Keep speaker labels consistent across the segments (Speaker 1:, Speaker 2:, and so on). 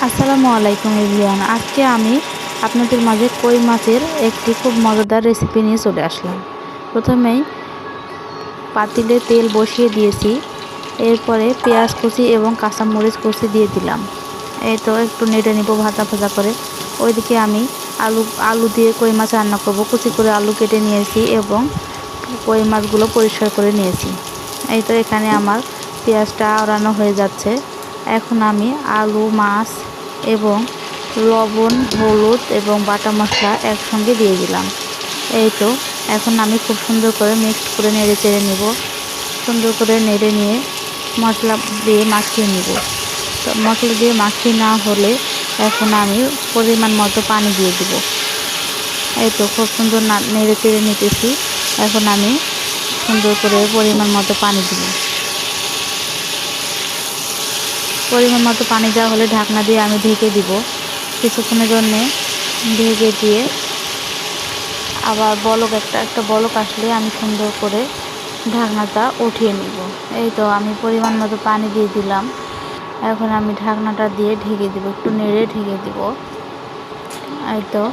Speaker 1: আসসালামু আলাইকুম এভরিওয়ান। আজকে আমি আপনাদের মাঝে কই মাছের একটি খুব মজাদার রেসিপি নিয়ে চলে আসলাম। প্রথমেই পাতিলে তেল বসিয়ে দিয়েছি, এরপরে পেঁয়াজ কুচি এবং কাঁচামরিচ কুচি দিয়ে দিলাম। এই তো একটু নেড়ে নিব ভাজা ভাজা করে। ওইদিকে আমি আলু দিয়ে কই মাছ রান্না করব। কুচি করে আলু কেটে নিয়েছি এবং কই মাছগুলো পরিষ্কার করে নিয়েছি। এই তো এখানে আমার পেঁয়াজটা আওড়ানো হয়ে যাচ্ছে। এখন আমি আলু, মাছ এবং লবণ, হলুদ এবং বাটা মশলা একসঙ্গে দিয়ে দিলাম। এই তো এখন আমি খুব সুন্দর করে মিক্সড করে নেড়ে চেড়ে নিব। সুন্দর করে নেড়ে নিয়ে মশলা দিয়ে মাখিয়ে নিব। তো মশলা দিয়ে মাখিয়ে না হলে এখন আমি পরিমাণ মতো পানি দিয়ে দিব। এই তো খুব সুন্দর নেড়ে চেড়ে নিতেছি। এখন আমি সুন্দর করে পরিমাণ মতো পানি দিব। পরিমাণ মতো পানি দেওয়া হলে ঢাকনা দিয়ে আমি ঢেকে দিব। কিছুক্ষণের জন্যে ঢেকে দিয়ে আবার একটা বলক আসলে আমি সুন্দর করে ঢাকনাটা উঠিয়ে নিব। এই তো আমি পরিমাণ মতো পানি দিয়ে দিলাম। এখন আমি ঢাকনাটা দিয়ে ঢেকে দিব, একটু নেড়ে ঢেকে দিব। এই তো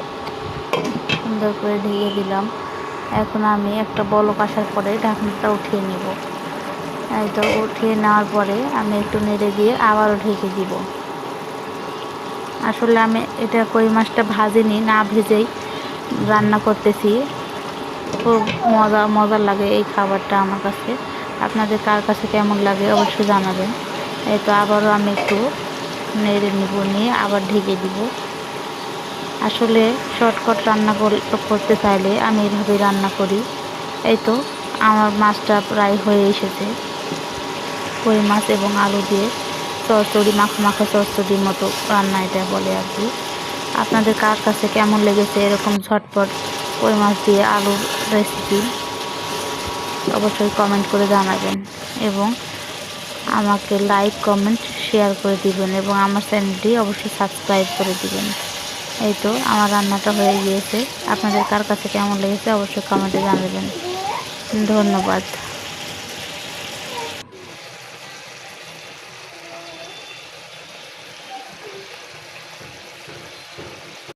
Speaker 1: সুন্দর করে ঢেকে দিলাম। এখন আমি একটা বলক আসার পরে ঢাকনাটা উঠিয়ে নিব। এই তো উঠিয়ে নেওয়ার পরে আমি একটু নেড়ে দিয়ে আবারও ঢেকে দিব। আসলে আমি এটা কই মাছটা ভাজিনি, না ভেজেই রান্না করতেছি। খুব মজার লাগে এই খাবারটা আমার কাছে। আপনাদের কার কাছে কেমন লাগে অবশ্যই জানাবেন। এই তো আবারও আমি একটু নেড়ে নিয়ে আবার ঢেকে দিব। আসলে শর্টকাট রান্না করতে চাইলে আমি এভাবেই রান্না করি। এই তো আমার মাছটা প্রায় হয়ে এসেছে। কই মাছ এবং আলু দিয়ে চচ্চড়ি, মাখো মাখো চচ্চড়ির মতো রান্না এটা বলে আর কি। আপনাদের কার কাছে কেমন লেগেছে এরকম ঝটপট কই মাছ দিয়ে আলুর রেসিপি অবশ্যই কমেন্ট করে জানাবেন এবং আমাকে লাইক, কমেন্ট, শেয়ার করে দিবেন এবং আমার চ্যানেলটি অবশ্যই সাবস্ক্রাইব করে দিবেন। এই তো আমার রান্নাটা হয়ে গিয়েছে। আপনাদের কার কাছে কেমন লেগেছে অবশ্যই কমেন্টে জানাবেন। ধন্যবাদ।